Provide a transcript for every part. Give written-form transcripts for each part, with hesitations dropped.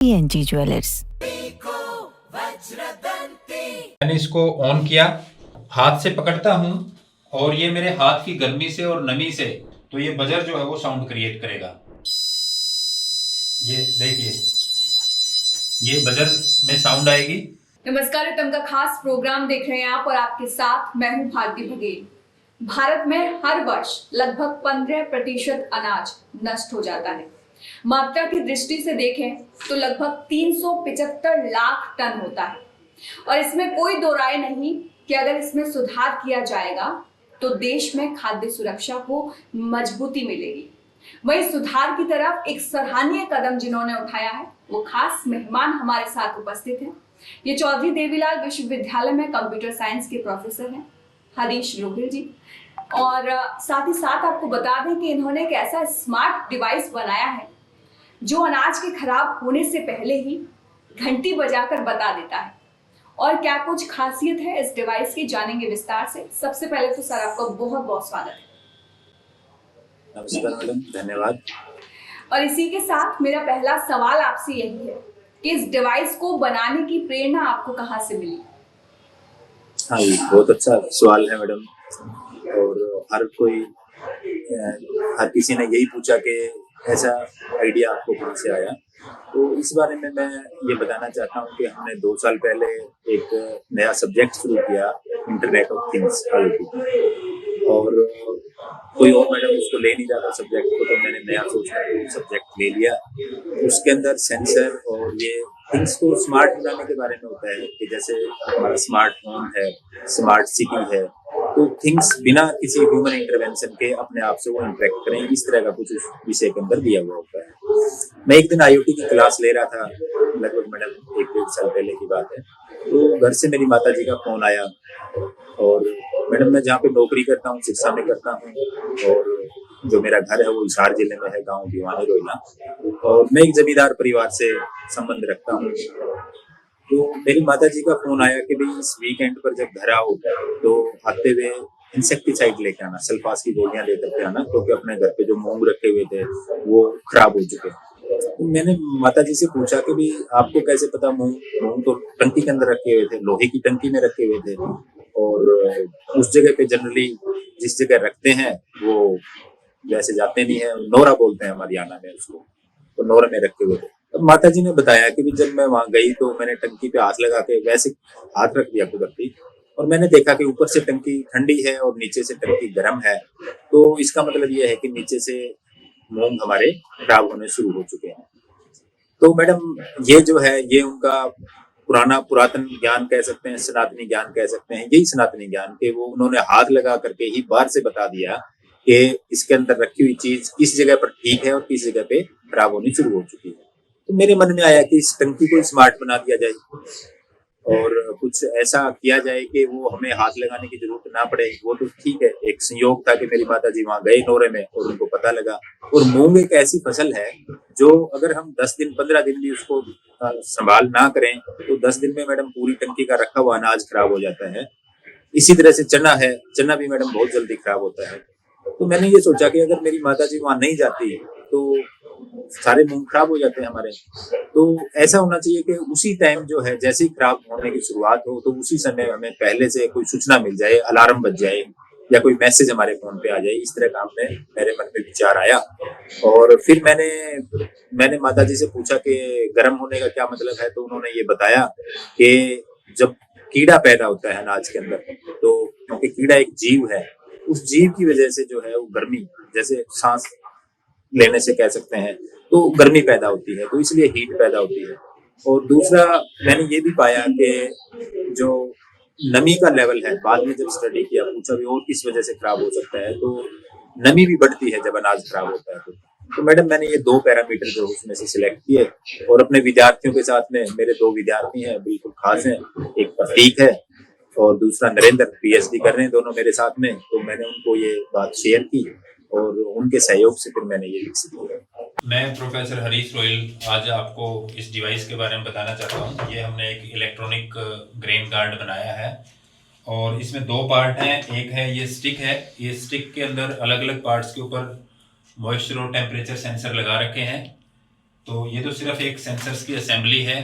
PNG jewellers. मैंने इसको on किया, हाथ से पकड़ता हूं और ये मेरे हाथ की गर्मी से और नमी से तो ये बजर जो है वो साउंड क्रिएट करेगा। ये देखिए, ये बजर में साउंड आएगी। नमस्कार, रितम का खास प्रोग्राम देख रहे हैं आप और आपके साथ मैं हूं भारती बघेल। भारत में हर वर्ष लगभग 15% अनाज नष्ट हो जाता है। मात्रा की दृष्टि से देखें तो लगभग 375 लाख टन होता है और इसमें कोई दो राय नहीं कि अगर इसमें सुधार किया जाएगा तो देश में खाद्य सुरक्षा को मजबूती मिलेगी। वहीं सुधार की तरफ एक सराहनीय कदम जिन्होंने उठाया है वो खास मेहमान हमारे साथ उपस्थित हैं। ये चौधरी देवीलाल विश्वविद्यालय में कंप्यूटर साइंस के प्रोफेसर हैं हरीश रोहिल जी, और साथ ही साथ आपको बता दें कि इन्होंने एक ऐसा स्मार्ट डिवाइस बनाया है जो अनाज के खराब होने से पहले ही घंटी बजाकर बता देता है। और क्या कुछ खासियत है इस डिवाइस की, जानेंगे विस्तार से। सबसे पहले तो सर आपका बहुत बहुत स्वागत है। नमस्कार मैडम, धन्यवाद। और इसी के साथ मेरा पहला सवाल आपसे यही है कि इस डिवाइस को बनाने की प्रेरणा आपको कहाँ से मिली? हाँ, ये बहुत अच्छा सवाल है मैडम। और हर किसी ने यही पूछा कि ऐसा आइडिया आपको कहाँ से आया। तो इस बारे में मैं ये बताना चाहता हूँ कि हमने 2 साल पहले एक नया सब्जेक्ट शुरू किया, इंटरनेट ऑफ थिंग्स IoT। और कोई और मैडम उसको ले नहीं रहा था सब्जेक्ट को, तो मैंने नया सोचकर सब्जेक्ट ले लिया। उसके अंदर सेंसर और ये थिंग्स को स्मार्ट बनाने के बारे में होता है कि जैसे हमारा स्मार्ट होम है, स्मार्ट सिटी है, तो थिंग्स बिना किसी ह्यूमन इंटरवेंशन के अपने आप से वो इंटरेक्ट करें, इस तरह का कुछ उस विषय के अंदर दिया हुआ होता है। मैं एक दिन IoT की क्लास ले रहा था, लगभग मैडम 1-1.5 साल पहले की बात है। तो घर से मेरी माता जी का फोन आया और मैडम मैं जहाँ पे नौकरी करता हूँ, शिक्षा में करता हूँ, और जो मेरा घर है वो हिसार जिले में है, गांव भिवानी रोहिला, और मैं एक जमींदार परिवार से संबंध रखता हूँ। तो मेरी माता जी का फोन आया कि भाई इस वीकेंड पर जब घर आओ तो आते हुए इंसेक्टिसाइड लेके आना, सल्फास की गोलियां लेकर के आना, क्योंकि अपने घर पे जो मूंग रखे हुए थे वो खराब हो चुके। तो मैंने माता जी से पूछा कि भाई आपको कैसे पता? मूंग तो टंकी के अंदर रखे हुए थे, लोहे की टंकी में रखे हुए थे, और उस जगह पे जनरली जिस जगह रखते हैं वो वैसे जाते नहीं है, नोरा बोलते हैं हमारे यहाँ में उसको, तो नोरा में रखे हुए थे। तब माता जी ने बताया कि भी जब मैं वहां गई तो मैंने टंकी पे हाथ लगा के वैसे हाथ रख दिया कुदरती, और मैंने देखा कि ऊपर से टंकी ठंडी है और नीचे से टंकी गर्म है। तो इसका मतलब ये है कि नीचे से मूंग हमारे खराब होने शुरू हो चुके हैं। तो मैडम ये जो है ये उनका पुरातन ज्ञान कह सकते हैं, सनातनी ज्ञान कह सकते हैं, यही सनातनी ज्ञान के वो उन्होंने हाथ लगा करके ही बाहर से बता दिया कि इसके अंदर रखी हुई चीज किस जगह पर ठीक है और किस जगह पे खराब होनी शुरू हो चुकी है। तो मेरे मन में आया कि इस टंकी को स्मार्ट बना दिया जाए और कुछ ऐसा किया जाए कि वो हमें हाथ लगाने की जरूरत ना पड़े। वो तो ठीक है, एक संयोग था कि मेरी माता जी वहां गए नोरे में और उनको पता लगा। और मूंग एक ऐसी फसल है जो अगर हम 10 दिन 15 दिन भी उसको संभाल ना करें तो 10 दिन में मैडम पूरी टंकी का रखा हुआ अनाज खराब हो जाता है। इसी तरह से चना है, चना भी मैडम बहुत जल्दी खराब होता है। तो मैंने ये सोचा कि अगर मेरी माता जी वहां नहीं जाती तो सारे मूंग खराब हो जाते हैं हमारे। तो ऐसा होना चाहिए कि उसी टाइम जो है जैसे ही खराब होने की शुरुआत हो तो उसी समय हमें पहले से कोई सूचना मिल जाए, अलार्म बज जाए या कोई मैसेज हमारे फोन पे आ जाए। इस तरह का मेरे मन में विचार आया। और फिर मैंने माता जी से पूछा कि गर्म होने का क्या मतलब है। तो उन्होंने ये बताया कि जब कीड़ा पैदा होता है अनाज के अंदर, तो क्योंकि कीड़ा एक जीव है, उस जीव की वजह से जो है वो गर्मी, जैसे सांस लेने से कह सकते हैं, तो गर्मी पैदा होती है, तो इसलिए हीट पैदा होती है। और दूसरा मैंने ये भी पाया कि जो नमी का लेवल है, बाद में जब स्टडी किया, पूछा भी और किस वजह से खराब हो सकता है, तो नमी भी बढ़ती है जब अनाज खराब होता है। तो मैडम मैंने ये 2 पैरामीटर जो उसमें से सिलेक्ट किए और अपने विद्यार्थियों के साथ में, मेरे 2 विद्यार्थी हैं बिल्कुल खास हैं, एक प्रतीक है और दूसरा नरेंद्र, PhD कर रहे हैं दोनों मेरे साथ में। तो मैंने उनको ये बात शेयर की और उनके सहयोग से फिर मैंने ये विकसित किया। मैं प्रोफेसर हरीश रोहिल आज आपको इस डिवाइस के बारे में बताना चाहता हूँ। ये हमने एक इलेक्ट्रॉनिक ग्रेन कार्ड बनाया है और इसमें 2 पार्ट हैं। एक है ये स्टिक है, ये स्टिक के अंदर अलग अलग पार्ट्स के ऊपर मॉइस्चर और टेम्परेचर सेंसर लगा रखे हैं तो ये तो सिर्फ एक सेंसर्स की असेंबली है,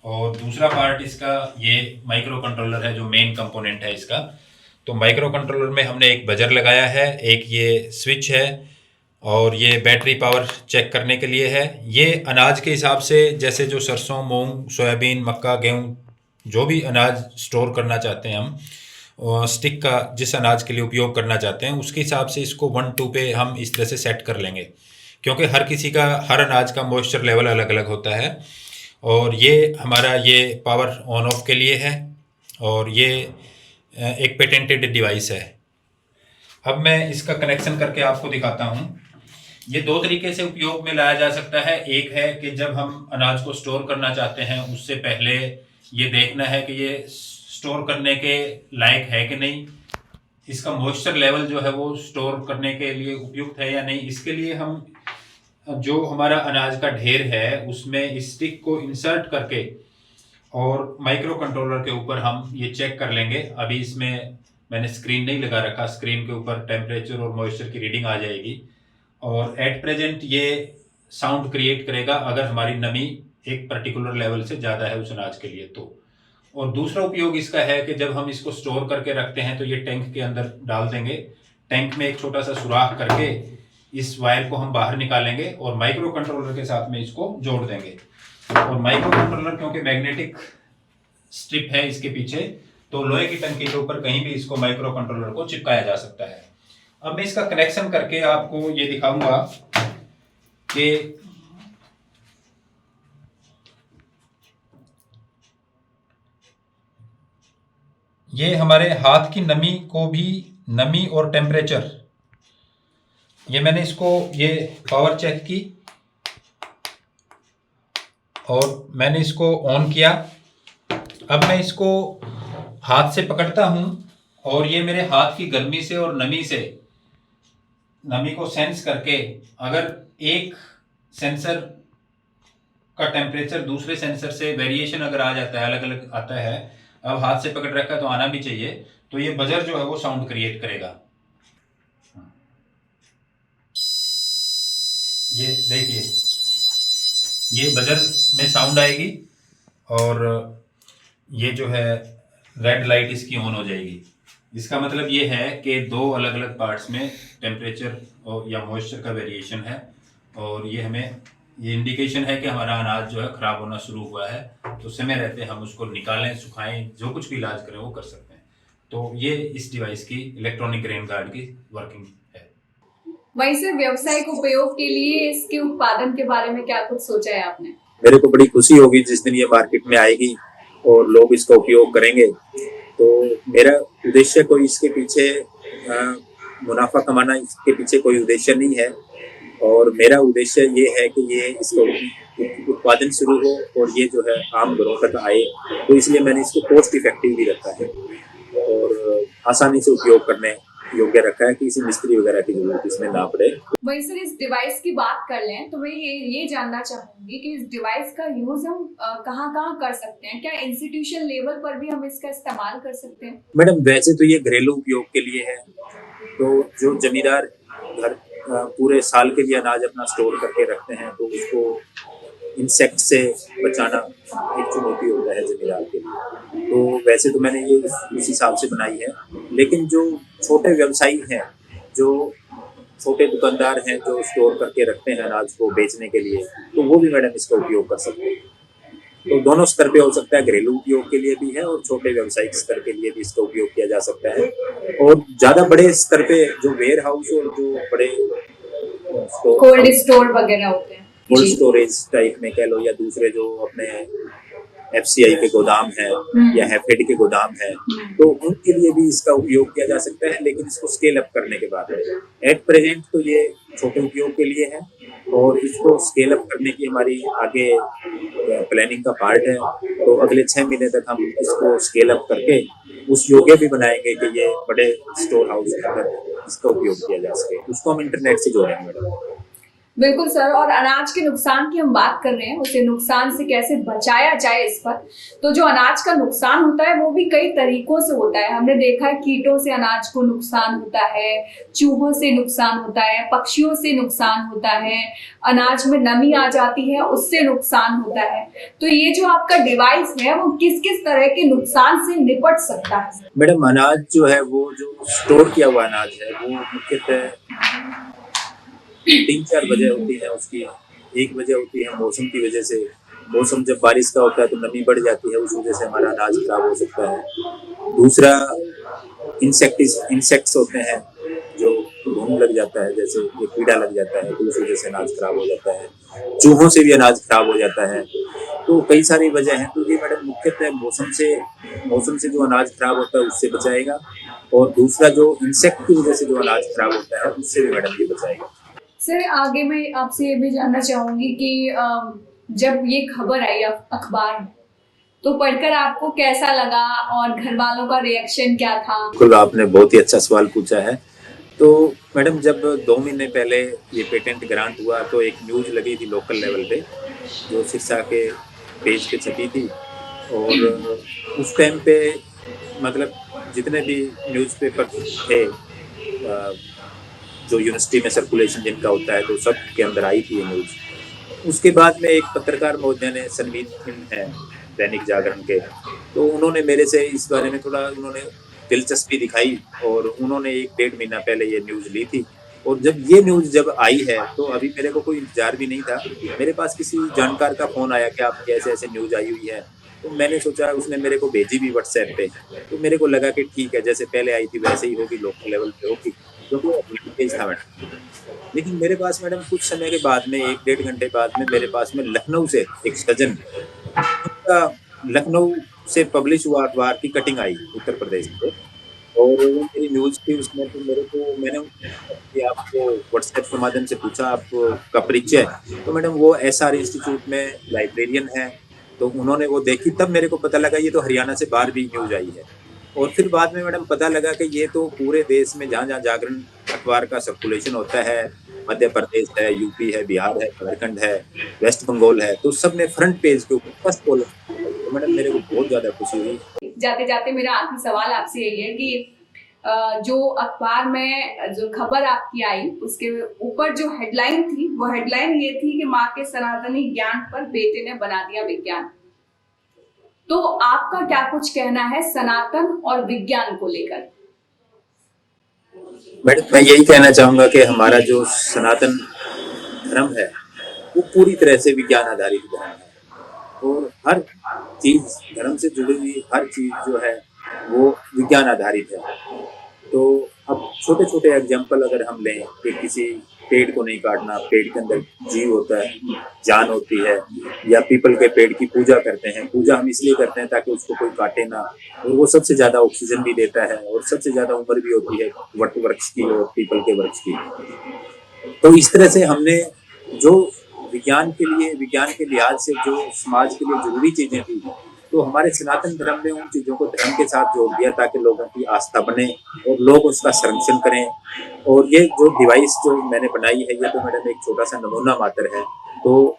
और दूसरा पार्ट इसका ये माइक्रो कंट्रोलर है जो मेन कंपोनेंट है इसका। तो माइक्रो कंट्रोलर में हमने एक बजर लगाया है, एक ये स्विच है, और ये बैटरी पावर चेक करने के लिए है। ये अनाज के हिसाब से, जैसे जो सरसों, मूंग, सोयाबीन, मक्का, गेहूँ, जो भी अनाज स्टोर करना चाहते हैं हम, और स्टिक का जिस अनाज के लिए उपयोग करना चाहते हैं उसके हिसाब से इसको 1-2 पे हम इस तरह से सेट कर लेंगे, क्योंकि हर किसी का, हर अनाज का मॉइस्चर लेवल अलग अलग होता है। और ये हमारा ये पावर ऑन ऑफ के लिए है, और ये एक पेटेंटेड डिवाइस है। अब मैं इसका कनेक्शन करके आपको दिखाता हूँ। ये दो तरीके से उपयोग में लाया जा सकता है। एक है कि जब हम अनाज को स्टोर करना चाहते हैं उससे पहले ये देखना है कि ये स्टोर करने के लायक है कि नहीं, इसका मॉइस्चर लेवल जो है वो स्टोर करने के लिए उपयुक्त है या नहीं। इसके लिए हम जो हमारा अनाज का ढेर है उसमें इस स्टिक को इंसर्ट करके और माइक्रो कंट्रोलर के ऊपर हम ये चेक कर लेंगे। अभी इसमें मैंने स्क्रीन नहीं लगा रखा, स्क्रीन के ऊपर टेम्परेचर और मॉइस्चर की रीडिंग आ जाएगी, और एट प्रेजेंट ये साउंड क्रिएट करेगा अगर हमारी नमी एक पर्टिकुलर लेवल से ज़्यादा है उस अनाज के लिए तो। और दूसरा उपयोग इसका है कि जब हम इसको स्टोर करके रखते हैं तो ये टैंक के अंदर डाल देंगे। टैंक में एक छोटा सा सुराख करके इस वायर को हम बाहर निकालेंगे और माइक्रो कंट्रोलर के साथ में इसको जोड़ देंगे। और माइक्रो कंट्रोलर क्योंकि मैग्नेटिक स्ट्रिप है इसके पीछे, तो लोहे की टंकी के ऊपर कहीं भी इसको माइक्रो कंट्रोलर को चिपकाया जा सकता है। अब मैं इसका कनेक्शन करके आपको ये दिखाऊंगा कि ये हमारे हाथ की नमी को भी, नमी और टेम्परेचर, ये मैंने इसको ये पावर चेक की और मैंने इसको ऑन किया। अब मैं इसको हाथ से पकड़ता हूं और ये मेरे हाथ की गर्मी से और नमी से, नमी को सेंस करके, अगर एक सेंसर का टेम्परेचर दूसरे सेंसर से वेरिएशन अगर आ जाता है, अलग अलग आता है, अब हाथ से पकड़ रखा है तो आना भी चाहिए, तो ये बजर जो है वो साउंड क्रिएट करेगा। ये देखिए, ये बजर में साउंड आएगी और ये जो है रेड लाइट इसकी ऑन हो जाएगी। इसका मतलब ये है कि दो अलग अलग पार्ट्स में टेम्परेचर और या मॉइस्चर का वेरिएशन है, और ये हमें ये इंडिकेशन है कि हमारा अनाज जो है ख़राब होना शुरू हुआ है। तो समय रहते हम उसको निकालें, सुखाएं, जो कुछ भी इलाज करें वो कर सकते हैं। तो ये इस डिवाइस की, इलेक्ट्रॉनिक ग्रेन गार्ड की वर्किंग है। वहीं से व्यावसायिक उपयोग के लिए इसके उत्पादन के बारे में क्या कुछ सोचा है आपने? मेरे को बड़ी खुशी होगी जिस दिन ये मार्केट में आएगी और लोग इसका उपयोग करेंगे। तो मेरा उद्देश्य कोई इसके पीछे मुनाफा कमाना, इसके पीछे कोई उद्देश्य नहीं है, और मेरा उद्देश्य ये है कि ये इसका उत्पादन शुरू हो और ये जो है आम घरों तक आए। तो इसलिए मैंने इसको कॉस्ट इफेक्टिव भी रखा है और आसानी से उपयोग करने योग्य रखा है कि किसी मिस्त्री वगैरह की जरूरत इसमें ना पड़े। वहीं सर इस डिवाइस की बात कर लें तो मैं ये जानना चाहूंगी कि इस डिवाइस का यूज हम कहाँ कर सकते हैं? क्या इंस्टीट्यूशन लेवल पर भी हम इसका इस्तेमाल कर सकते हैं? मैडम वैसे तो ये घरेलू उपयोग के लिए है, तो जो जमींदार घर पूरे साल के लिए अनाज अपना स्टोर करके रखते हैं तो उसको इंसेक्ट से बचाना एक चुनौती होता है जमींदार के लिए। तो वैसे तो मैंने ये उस हिसाब से बनाई है, लेकिन जो छोटे व्यवसायी हैं, जो छोटे दुकानदार हैं जो स्टोर करके रखते हैं अनाज को बेचने के लिए, तो वो भी मैडम इसका उपयोग कर सकते हैं। तो दोनों स्तर पे हो सकता है, घरेलू उपयोग के लिए भी है और छोटे व्यावसायिक स्तर के लिए भी इसका उपयोग किया जा सकता है। और ज्यादा बड़े स्तर पे जो वेयर हाउस और जो बड़े कोल्ड स्टोर वगैरह होते हैं, कोल्ड स्टोरेज टाइप में कह लो, या दूसरे जो अपने FCI के गोदाम है या हैफेड के गोदाम है, तो उनके लिए भी इसका उपयोग किया जा सकता है, लेकिन इसको स्केल अप करने के बाद है। एट प्रेजेंट तो ये छोटे उपयोग के लिए है और इसको स्केल अप करने की हमारी आगे प्लानिंग का पार्ट है। तो अगले 6 महीने तक हम इसको स्केल अप करके उस योग्य भी बनाएंगे कि ये बड़े स्टोर हाउस के अंदर इसका उपयोग किया जा सके। उसको हम इंटरनेट से जोड़ेंगे मैडम। बिल्कुल सर, और अनाज के नुकसान की हम बात कर रहे हैं, उसे नुकसान से कैसे बचाया जाए इस पर। तो जो अनाज का नुकसान होता है वो भी कई तरीकों से होता है। हमने देखा है कीटों से अनाज को नुकसान होता है, चूहों से नुकसान होता है, पक्षियों से नुकसान होता है, अनाज में नमी आ जाती है उससे नुकसान होता है। तो ये जो आपका डिवाइस है वो किस किस तरह के नुकसान से निपट सकता है? मैडम, अनाज जो है वो जो स्टोर किया हुआ अनाज है वो मुख्यतः 3-4 वजह होती है उसकी। एक वजह होती है मौसम की वजह से। मौसम जब बारिश का होता है तो नमी बढ़ जाती है, उस वजह से हमारा अनाज खराब हो सकता है। दूसरा, इंसेक्ट्स होते हैं जो घुन लग जाता है, जैसे ये कीड़ा लग जाता है तो उस वजह से अनाज खराब हो जाता है। चूहों से भी अनाज खराब हो जाता है। तो कई सारी वजह हैं। तो ये मैडम मुख्यतः मौसम से जो अनाज खराब होता है उससे बचाएगा, और दूसरा जो इंसेक्ट की वजह से जो अनाज खराब होता है उससे भी मैडम ये बचाएगा। सर, आगे मैं आपसे ये भी जानना चाहूंगी कि जब ये खबर आई अखबार में, तो पढ़कर आपको कैसा लगा और घर वालों का रिएक्शन क्या था? बिल्कुल, आपने बहुत ही अच्छा सवाल पूछा है। तो मैडम, जब 2 महीने पहले ये पेटेंट ग्रांट हुआ तो एक न्यूज़ लगी थी लोकल लेवल पे, जो सिरसा के पेज पे छपी थी। और उस टाइम पे मतलब जितने भी न्यूज़पेपर थे, जो यूनिवर्सिटी में सर्कुलेशन जिनका होता है, तो सब के अंदर आई थी ये न्यूज़। उसके बाद में एक पत्रकार महोदय ने, सनमीत सिंह है दैनिक जागरण के, तो उन्होंने मेरे से इस बारे में थोड़ा दिलचस्पी दिखाई, और उन्होंने 1-1.5 महीना पहले ये न्यूज़ ली थी। और जब ये न्यूज़ जब आई है तो अभी मेरे को कोई इंतजार भी नहीं था। मेरे पास किसी जानकार का फ़ोन आया कि आपकी ऐसे-ऐसे न्यूज़ आई हुई है। तो मैंने सोचा, उसने मेरे को भेजी भी व्हाट्सएप पे। तो मेरे को लगा कि ठीक है, जैसे पहले आई थी वैसे ही होगी, लोकल लेवल पे होगी, क्योंकि वो पेज था मैडम। लेकिन मेरे पास मैडम कुछ समय के बाद में, 1-1.5 घंटे बाद में, मेरे पास में लखनऊ से एक सज्जन, उनका लखनऊ से पब्लिश हुआ अखबार की कटिंग आई उत्तर प्रदेश से, और वो मेरी न्यूज़ थी उसमें। तो मैंने कि आपको व्हाट्सएप के माध्यम से पूछा आपका परिचय। तो मैडम वो एसआर इंस्टीट्यूट में लाइब्रेरियन है। तो उन्होंने वो देखी, तब मेरे को पता लगा ये तो हरियाणा से बाहर भी न्यूज़ आई है। और फिर बाद में मैडम पता लगा कि ये तो पूरे देश में जहाँ-जहाँ जागरण अखबार का सर्कुलेशन होता है, मध्य प्रदेश है, यूपी है, बिहार है, झारखंड है, वेस्ट बंगाल है, तो सब ने फ्रंट पेज के ऊपर फर्स्ट कॉलम। तो मैडम मेरे को बहुत ज़्यादा खुशी हुई। जाते जाते मेरा आखिरी सवाल आपसे यही है कि जो अखबार में जो खबर आपकी आई उसके ऊपर जो हेडलाइन थी, वो हेडलाइन ये थी कि माँ के सनातनी ज्ञान पर बेटे ने बना दिया विज्ञान। तो आपका क्या कुछ कहना है सनातन और विज्ञान को लेकर? मैडम, मैं यही कहना चाहूँगा कि हमारा जो सनातन धर्म है वो पूरी तरह से विज्ञान आधारित धर्म है, और हर चीज़, धर्म से जुड़ी हुई हर चीज़ जो है वो विज्ञान आधारित है। तो अब छोटे-छोटे एग्जाम्पल अगर हम लें कि किसी पेड़ को नहीं काटना, पेड़ के अंदर जीव होता है, जान होती है, या पीपल के पेड़ की पूजा करते हैं। पूजा हम इसलिए करते हैं ताकि उसको कोई काटे ना, और वो सबसे ज़्यादा ऑक्सीजन भी देता है, और सबसे ज़्यादा उम्र भी होती है वट वृक्ष की और पीपल के वृक्ष की। तो इस तरह से हमने जो विज्ञान के लिहाज से जो समाज के लिए ज़रूरी चीज़ें थी, तो हमारे सनातन धर्म ने उन चीज़ों को धर्म के साथ जोड़ दिया ताकि लोगों की आस्था बने और लोग उसका संरक्षण करें। और ये जो डिवाइस जो मैंने बनाई है, ये तो मैडम एक छोटा-सा नमूना मात्र है। तो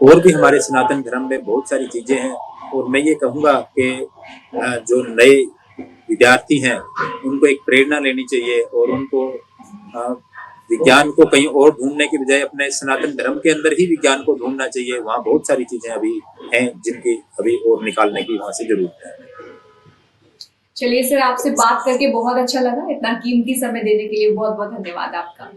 और भी हमारे सनातन धर्म में बहुत सारी चीज़ें हैं, और मैं ये कहूँगा कि जो नए विद्यार्थी हैं, उनको एक प्रेरणा लेनी चाहिए, और उनको विज्ञान को कहीं और ढूँढने की बजाय अपने सनातन धर्म के अंदर ही विज्ञान को ढूँढना चाहिए। वहाँ बहुत सारी चीज़ें अभी हैं जिनकी अभी और निकालने की वहाँ से ज़रूरत है। चलिए सर, आपसे बात करके बहुत अच्छा लगा। इतना कीमती समय देने के लिए बहुत बहुत धन्यवाद आपका।